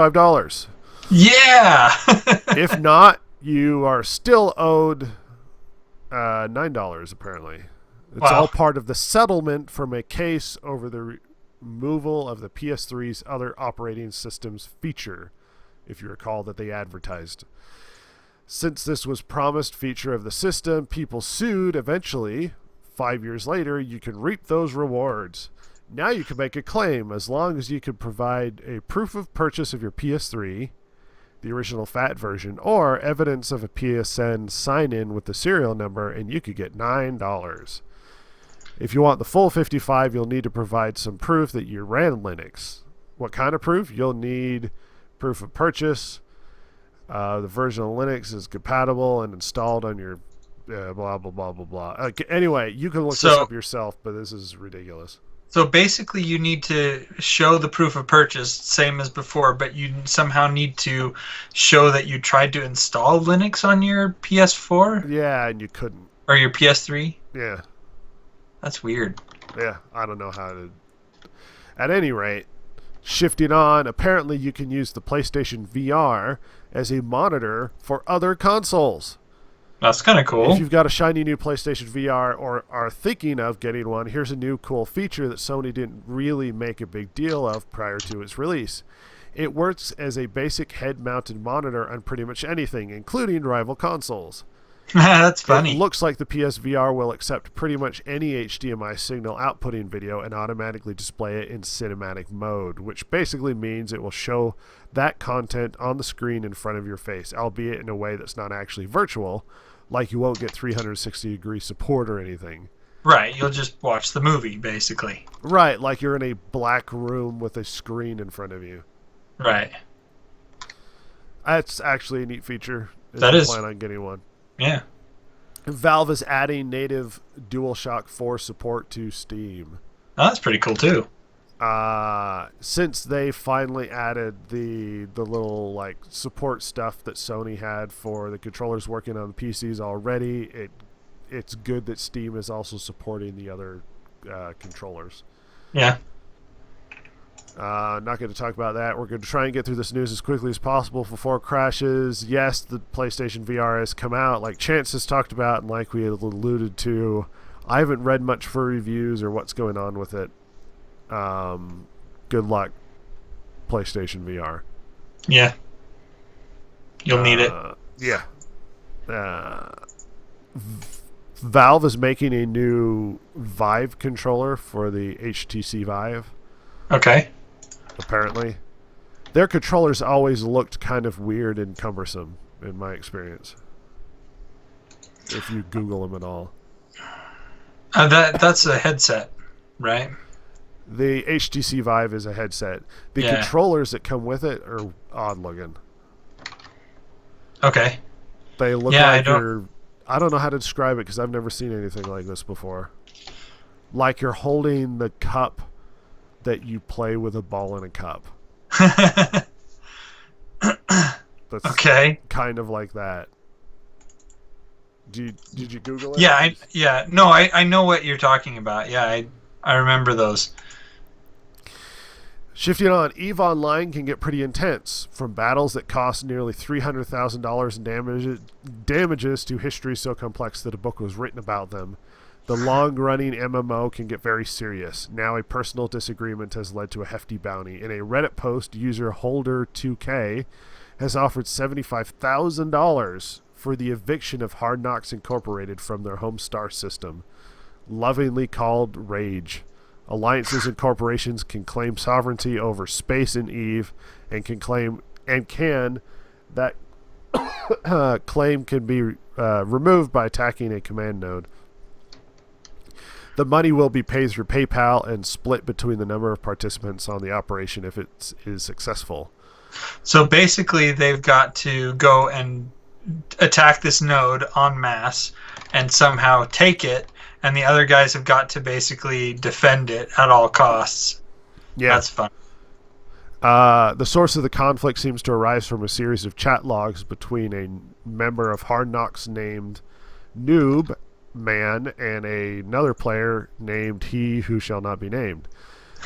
$5. Yeah. If not, you are still owed $9 apparently. It's all Wow. part of the settlement from a case over the removal of the PS3's other operating systems feature, if you recall that they advertised. Since this was promised feature of the system, people sued. Eventually, 5 years later, you can reap those rewards. Now you can make a claim as long as you can provide a proof of purchase of your PS3, the original FAT version, or evidence of a PSN sign-in with the serial number, and you could get $9. If you want the full 55, you'll need to provide some proof that you ran Linux. What kind of proof? You'll need proof of purchase. The version of Linux is compatible and installed on your blah, blah, blah, blah, blah. Anyway, you can look this So up yourself, but this is ridiculous. so basically you need to show the proof of purchase same as before, but you somehow need to show that you tried to install Linux on your PS4 Yeah, and you couldn't. or your PS3. Yeah, That's weird. yeah, I don't know how to. At any rate, shifting on, apparently you can use the PlayStation VR as a monitor for other consoles. That's kind of cool. If you've got a shiny new PlayStation VR or are thinking of getting one, here's a new cool feature that Sony didn't really make a big deal of prior to its release. It works as a basic head-mounted monitor on pretty much anything, including rival consoles. That's It funny. looks like the PSVR will accept pretty much any HDMI signal outputting video and automatically display it in cinematic mode, which basically means it will show that content on the screen in front of your face, albeit in a way that's not actually virtual, like you won't get 360-degree support or anything. Right, you'll just watch the movie, basically. Right, like you're in a black room with a screen in front of you. Right. That's actually a neat feature. That I is. plan on getting one. Yeah. Valve is adding native DualShock 4 support to Steam. Oh, that's pretty cool, too. Since they finally added the little like support stuff that Sony had for the controllers working on the PCs already, it's good that Steam is also supporting the other controllers. Yeah. Not going to talk about that. We're going to try and get through this news as quickly as possible before it crashes. Yes, the PlayStation VR has come out, like Chance has talked about, and like we had alluded to. I haven't read much for reviews or what's going on with it. Good luck, PlayStation VR. Yeah. You'll need it. Yeah. Valve is making a new Vive controller for the HTC Vive. Okay. Apparently, their controllers always looked kind of weird and cumbersome, in my experience. If you Google them at all, That's a headset, right? the HTC Vive is a headset. The Yeah. controllers that come with it are odd looking. Okay. They look Yeah, like you're. I don't know how to describe it because I've never seen anything like this before. Like you're holding the cup that you play with a ball in a cup. That's Okay. kind of like that. Did you Google it? Yeah. No, I know what you're talking about. Yeah, I remember those. Shifting on, EVE Online can get pretty intense, from battles that cost nearly $300,000 in damages to history so complex that a book was written about them. The long-running MMO can get very serious. Now a personal disagreement has led to a hefty bounty. In a Reddit post, user Holder2K has offered $75,000 for the eviction of Hard Knocks Incorporated from their Homestar system, lovingly called Rage. Alliances and corporations can claim sovereignty over space in EVE and can that claim can be removed by attacking a command node. The money will be paid through PayPal and split between the number of participants on the operation if it is successful. So basically, they've got to go and attack this node en masse and somehow take it, and the other guys have got to basically defend it at all costs. Yeah. That's fun. The source of the conflict seems to arise from a series of chat logs between a member of Hard Knocks named Noob Man and another player named He Who Shall Not Be Named.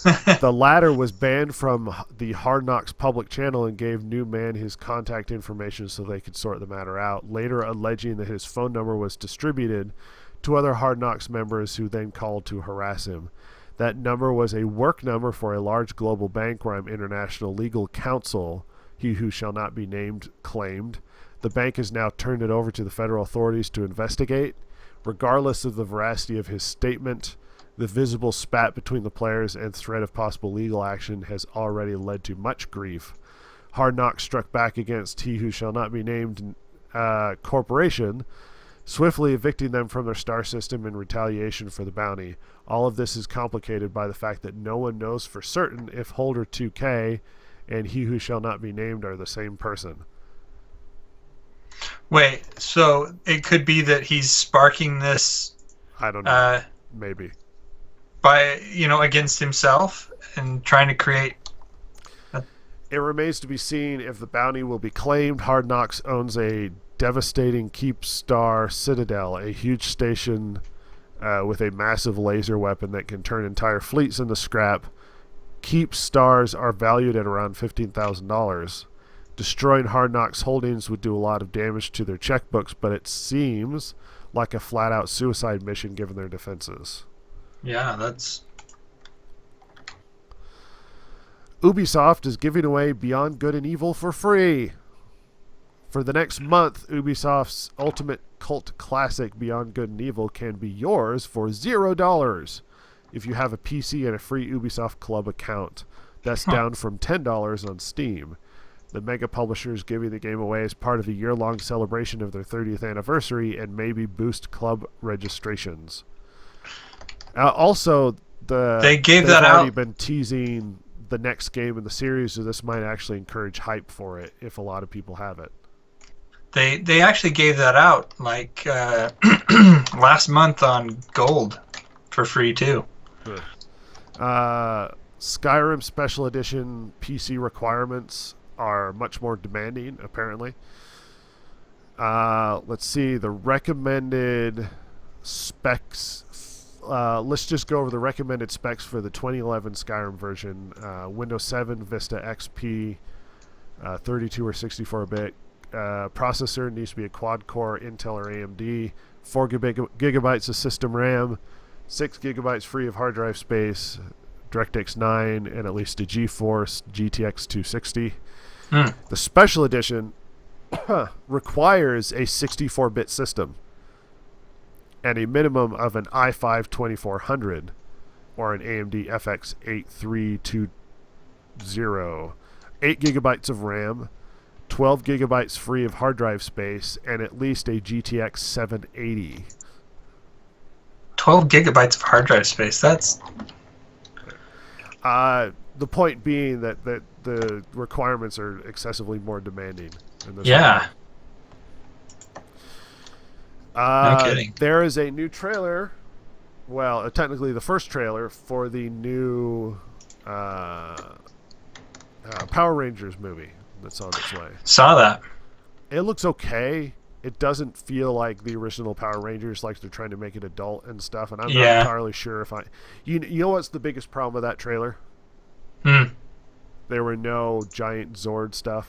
The latter was banned from the Hard Knocks public channel and gave Newman his contact information so they could sort the matter out, later alleging that his phone number was distributed to other Hard Knocks members who then called to harass him. That number was a work number for a large global bank where international legal counsel, he who shall not be named, claimed. The bank has now turned it over to the federal authorities to investigate. Regardless of the veracity of his statement, the visible spat between the players and threat of possible legal action has already led to much grief. Hard Knocks struck back against he who shall not be named corporation, swiftly evicting them from their star system in retaliation for the bounty. All of this is complicated by the fact that no one knows for certain if Holder 2K and he who shall not be named are the same person. Wait, so it could be that he's sparking this I don't know. Maybe. By, against himself and trying to create... It remains to be seen if the bounty will be claimed. Hard Knocks owns a devastating Keepstar Citadel, a huge station with a massive laser weapon that can turn entire fleets into scrap. Keepstars are valued at around $15,000. Destroying Hard Knocks holdings would do a lot of damage to their checkbooks, but it seems like a flat-out suicide mission given their defenses. Yeah, that's... Ubisoft is giving away Beyond Good and Evil for free. For the next month, Ubisoft's ultimate cult classic Beyond Good and Evil can be yours for $0 if you have a PC and a free Ubisoft Club account. That's down from $10 on Steam. The mega publisher is giving the game away as part of a year-long celebration of their 30th anniversary and maybe boost club registrations. Also, they've already been teasing the next game in the series, so this might actually encourage hype for it if a lot of people have it. They actually gave that out like last month on Gold for free too. Skyrim Special Edition PC requirements are much more demanding, apparently. Let's see, the recommended specs. Let's just go over the recommended specs for the 2011 Skyrim version. Windows 7, Vista XP, 32 or 64-bit. Processor needs to be a quad-core Intel or AMD. 4 gigabytes of system RAM. 6 gigabytes free of hard drive space. DirectX 9 and at least a GeForce GTX 260. The Special Edition requires a 64-bit system and a minimum of an i5 2400 or an AMD FX 8320. 8 gigabytes of RAM, 12 gigabytes free of hard drive space, and at least a GTX 780. 12 gigabytes of hard drive space, that's... The point being that the requirements are excessively more demanding. Yeah. No kidding. There is a new trailer. Well, technically the first trailer for the new Power Rangers movie that's on its way. Saw that. It looks okay. It doesn't feel like the original Power Rangers, like they're trying to make it adult and stuff. And I'm not entirely sure if I... You know what's the biggest problem with that trailer? There were no giant Zord stuff.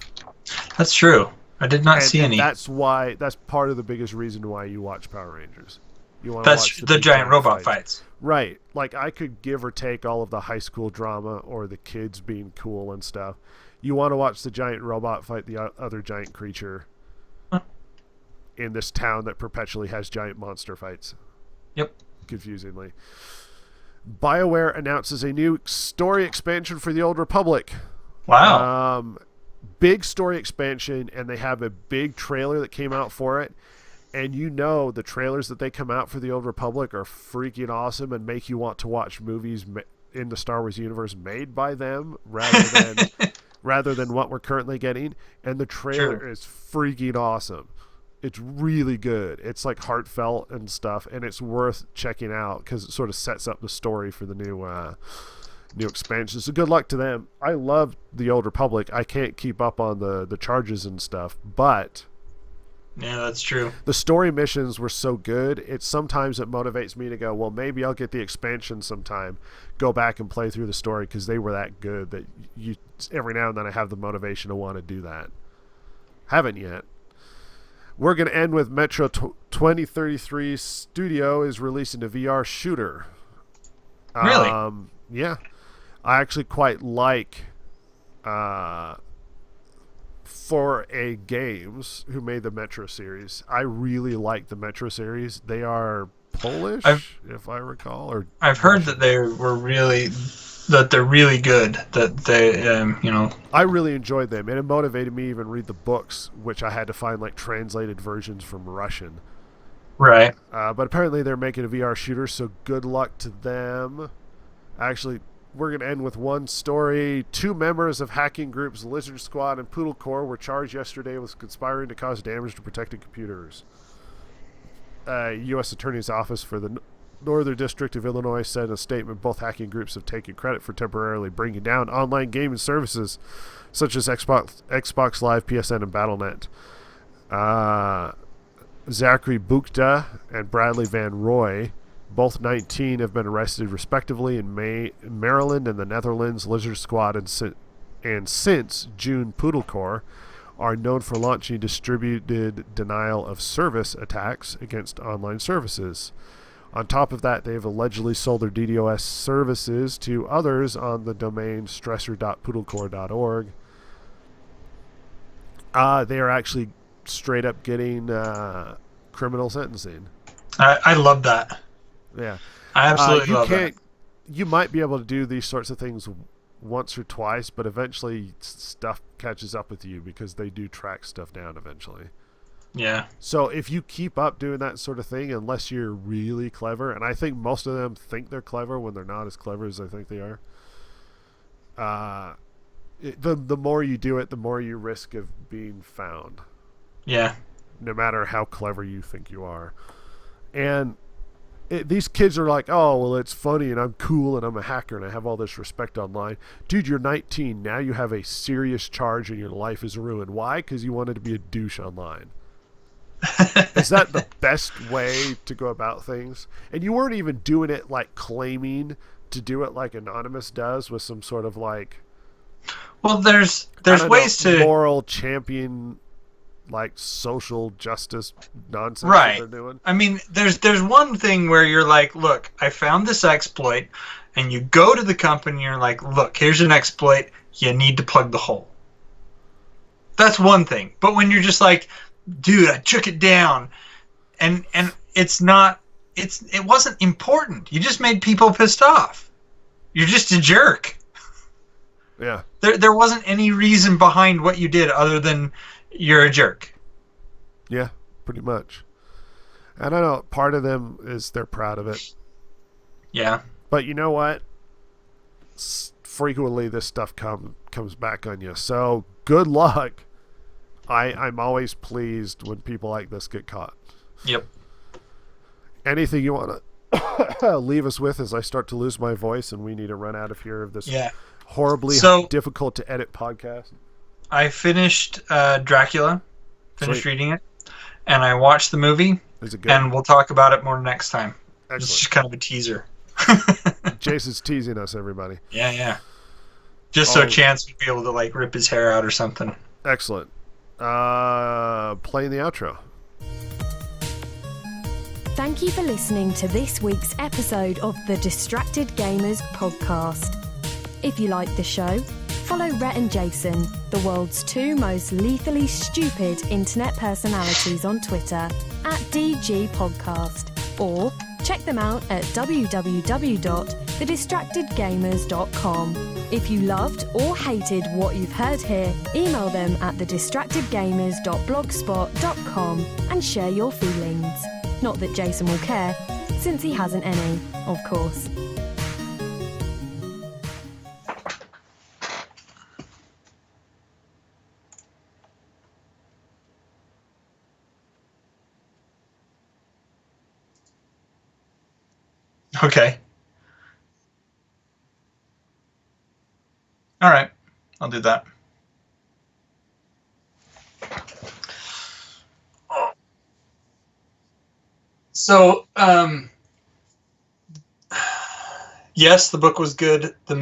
That's true. I did not see any. That's part of the biggest reason why you watch Power Rangers. You want That's watch the giant robot fights. Right. Like, I could give or take all of the high school drama or the kids being cool and stuff. You want to watch the giant robot fight the other giant creature in this town that perpetually has giant monster fights. Yep. Confusingly. BioWare announces a new story expansion for the Old Republic. Wow. Big story expansion, and they have a big trailer that came out for it. And the trailers that they come out for the Old Republic are freaking awesome and make you want to watch movies in the Star Wars universe made by them rather than what we're currently getting. And the trailer is freaking awesome. It's really good. It's like heartfelt and stuff, and it's worth checking out because it sort of sets up the story for the new expansion. So good luck to them. I love the Old Republic. I can't keep up on the charges and stuff, but Yeah, that's true. The story missions were so good. Sometimes it motivates me to go, well, maybe I'll get the expansion sometime, go back and play through the story because they were that good that you every now and then I have the motivation to want to do that. Haven't yet. We're going to end with Metro 2033 Studio is releasing a VR shooter. Really? Yeah. I actually quite like 4A Games, who made the Metro series. I really like the Metro series. They are Polish, if I recall. Or I've heard that they're really good. That they, I really enjoyed them, and it motivated me to even read the books, which I had to find like translated versions from Russian. Right. But apparently they're making a VR shooter, so good luck to them. Actually, we're going to end with one story. 2 members of hacking groups Lizard Squad and Poodle Corps were charged yesterday with conspiring to cause damage to protected computers. U.S. Attorney's Office for the Northern District of Illinois said in a statement both hacking groups have taken credit for temporarily bringing down online gaming services such as Xbox Live, PSN, and Battle.net. Zachary Bukta and Bradley Van Roy, both 19, have been arrested respectively in Maryland and the Netherlands. Lizard Squad and since June Poodle Corps are known for launching distributed denial of service attacks against online services. On top of that, they have allegedly sold their DDoS services to others on the domain stressor.poodlecore.org. They are actually straight up getting criminal sentencing. I love that. Yeah. I absolutely love that. You might be able to do these sorts of things once or twice, but eventually stuff catches up with you because they do track stuff down eventually. Yeah. So if you keep up doing that sort of thing, unless you're really clever, and I think most of them think they're clever when they're not as clever as I think they are, the more you do it, the more you risk of being found. Yeah. No matter how clever you think you are. And these kids are like, oh, well, it's funny and I'm cool and I'm a hacker and I have all this respect online. Dude, you're 19. Now you have a serious charge and your life is ruined. Why? Because you wanted to be a douche online. Is that the best way to go about things? And you weren't even doing it like claiming to do it like Anonymous does with some sort of like... Well, there's ways to... moral champion... like social justice nonsense right. that they're doing. I mean, there's one thing where you're like, look, I found this exploit, and you go to the company and you're like, look, here's an exploit, you need to plug the hole. That's one thing. But when you're just like, dude, I took it down, and it wasn't important. You just made people pissed off. You're just a jerk. Yeah. There wasn't any reason behind what you did other than you're a jerk. Yeah, pretty much. And I know part of them is they're proud of it. Yeah. But you know what? Frequently this stuff comes back on you. So good luck. I'm always pleased when people like this get caught. Yep. Anything you want to leave us with as I start to lose my voice and we need to run out of here of this horribly difficult to edit podcast? I finished Dracula, reading it, and I watched the movie. Is it good? And we'll talk about it more next time. Excellent. It's just kind of a teaser. Jason's teasing us, everybody. Yeah. Just so Chance would be able to like rip his hair out or something. Excellent. Playing the outro. Thank you for listening to this week's episode of the Distracted Gamers podcast. If you like the show, follow Rhett and Jason, the world's 2 most lethally stupid internet personalities on Twitter @DG Podcast, or check them out at www.thedistractedgamers.com. If you loved or hated what you've heard here, email them at thedistractedgamers.blogspot.com and share your feelings. Not that Jason will care, since he hasn't any, of course. Okay. All right. I'll do that. Oh. So, yes, the book was good. The